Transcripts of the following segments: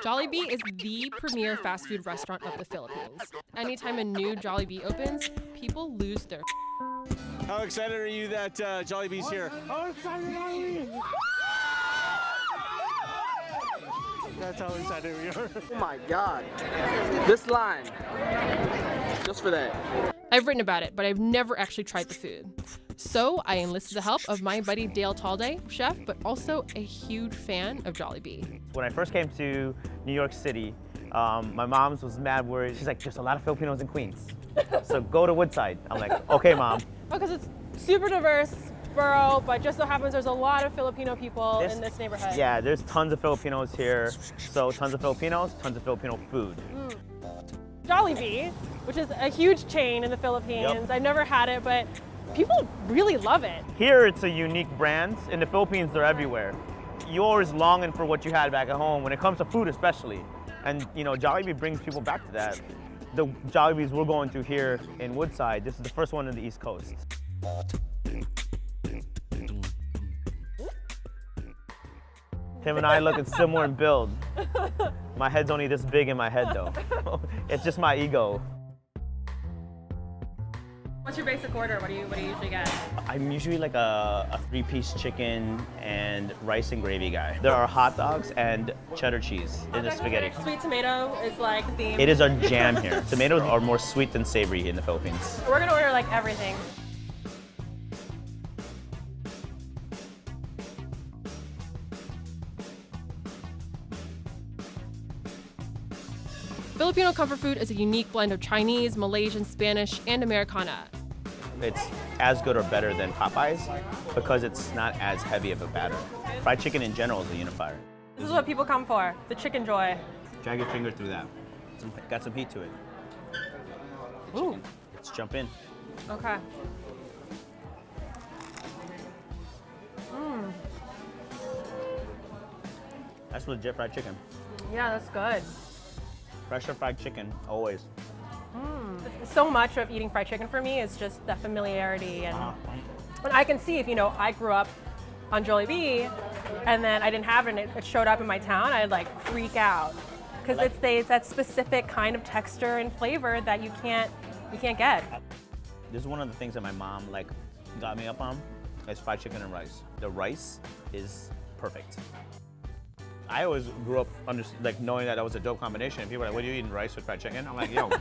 Jollibee is the premier fast food restaurant of the Philippines. Anytime a new Jollibee opens, people lose their How excited are you that Jollibee's here? How excited are we? That's how excited we are. Oh my God. This line. Just for that. I've written about it, but I've never actually tried the food. So I enlisted the help of my buddy Dale Talday, chef, but also a huge fan of Jollibee. When I first came to New York City, my mom's was mad worried. She's like, there's a lot of Filipinos in Queens. So go to Woodside. I'm like, okay, Mom. Because it's super diverse borough, but just so happens there's a lot of Filipino people in this neighborhood. Yeah, there's tons of Filipinos here. So tons of Filipinos, tons of Filipino food. Jollibee, which is a huge chain in the Philippines. Yep. I've never had it, but people really love it. Here, it's a unique brand. In the Philippines, they're everywhere. You're always longing for what you had back at home, when it comes to food especially. And you know, Jollibee brings people back to that. The Jollibees we're going to here in Woodside, this is the first one in the East Coast. Him and I look similar in build. My head's only this big in my head though. It's just my ego. What's your basic order? What do you usually get? I'm usually like a three-piece chicken and rice and gravy guy. There are hot dogs and cheddar cheese in the spaghetti. Sweet tomato is like the theme. It is our jam here. Tomatoes are more sweet than savory in the Philippines. We're gonna order like everything. Filipino comfort food is a unique blend of Chinese, Malaysian, Spanish, and Americana. It's as good or better than Popeyes because it's not as heavy of a batter. Fried chicken in general is a unifier. This is what people come for, the chicken joy. Drag your finger through that. Got some heat to it. Ooh. Let's jump in. Okay. That's legit fried chicken. Yeah, that's good. Fresher fried chicken, always. So much of eating fried chicken for me is just the familiarity, and I can see if I grew up on Jollibee and then I didn't have it and it showed up in my town, I'd like freak out because it's that specific kind of texture and flavor that you can't get. This is one of the things that my mom got me up on is fried chicken and rice. The rice is perfect. I always grew up knowing that was a dope combination. And people were like, what are you eating, rice with fried chicken? I'm like, yo.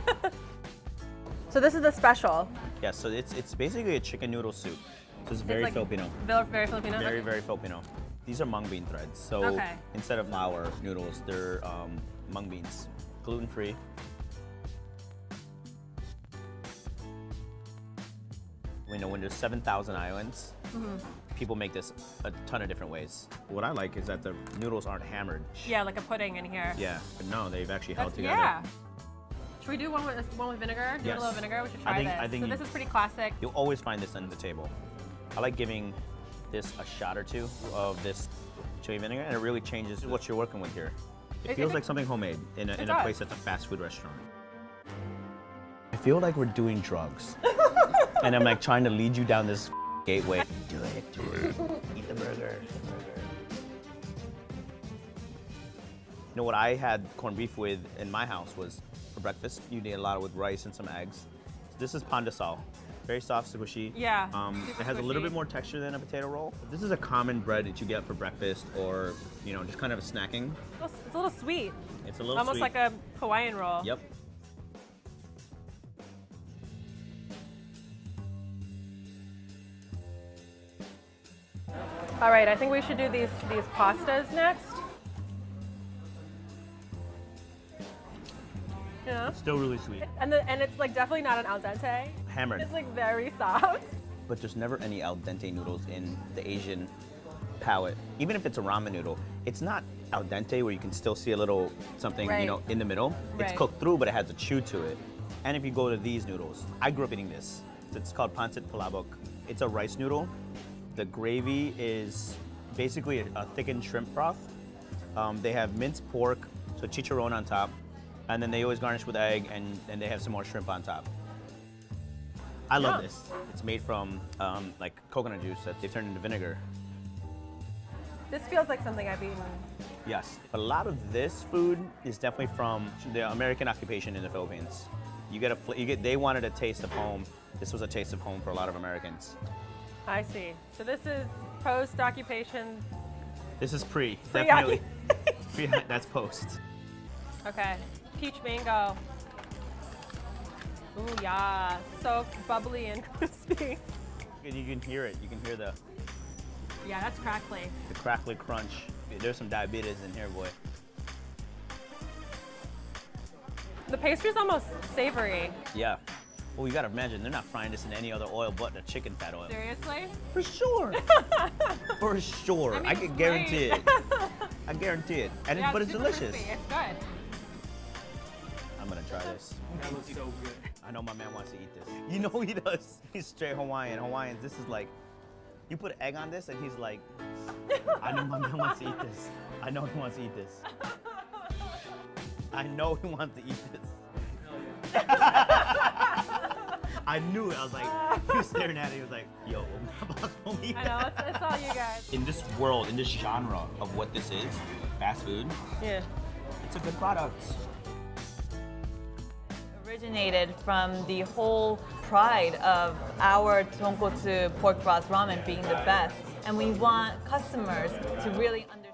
So this is the special. Yeah, so it's basically a chicken noodle soup. So it's very Filipino. Very Filipino? Very, very Filipino. These are mung bean threads. So instead of flour noodles, they're mung beans, gluten-free. When there's 7,000 islands, people make this a ton of different ways. What I like is that the noodles aren't hammered. Yeah, like a pudding in here. Yeah, but no, they've actually held together. Yeah. Should we do one with vinegar? Do a little vinegar? We should try this. I think so this is pretty classic. You'll always find this under the table. I like giving this a shot or two of this chili vinegar, and it really changes what you're working with here. It feels like something homemade in a place that's a fast food restaurant. I feel like we're doing drugs. And I'm like trying to lead you down this gateway. Do it. Eat the burger. You know what I had corned beef with in my house was for breakfast. You need a lot with rice and some eggs. This is pandesal. Very soft, squishy. Yeah. It has a little bit more texture than a potato roll. This is a common bread that you get for breakfast or, just kind of a snacking. It's a little sweet. It's a little almost sweet. like a Hawaiian roll. Yep. All right, I think we should do these pastas next. Yeah. It's still really sweet. And it's definitely not an al dente. Hammered. It's very soft. But there's never any al dente noodles in the Asian palate. Even if it's a ramen noodle, it's not al dente where you can still see a little something, in the middle. It's cooked through, but it has a chew to it. And if you go to these noodles, I grew up eating this. It's called pancit palabok. It's a rice noodle. The gravy is basically a thickened shrimp broth. They have minced pork, so chicharron on top, and then they always garnish with egg, and they have some more shrimp on top. I love this. It's made from coconut juice that they turned into vinegar. This feels like something I've eaten. Yes. A lot of this food is definitely from the American occupation in the Philippines. They wanted a taste of home. This was a taste of home for a lot of Americans. I see. So this is post-occupation. This is pre, Pre- definitely. That's post. Okay, peach mango. Ooh, yeah, so bubbly and crispy. You can hear it. You can hear the Yeah, that's crackly. crackly crunch. There's some diabetes in here, boy. The pastry's almost savory. Yeah. Well, you gotta imagine, they're not frying this in any other oil but the chicken fat oil. Seriously? For sure. For sure. I mean, I it's can guarantee great. it. I guarantee it. And Yeah, but it's super delicious. crispy. It's good. I'm gonna try this. That looks so good. I know my man wants to eat this. You know he does. He's straight Hawaiian. Hawaiians, this is like, you put egg on this and he's like, I know my man wants to eat this. I know he wants to eat this. I know he wants to eat this. I knew it. I was like, he was staring at it. He was like, yo, my boss won't eat I that. know, it's all you guys. In this world, in this genre of what this is, fast food, Yeah. it's a good product. Originated from the whole pride of our tonkotsu pork broth ramen being the best. And we want customers to really understand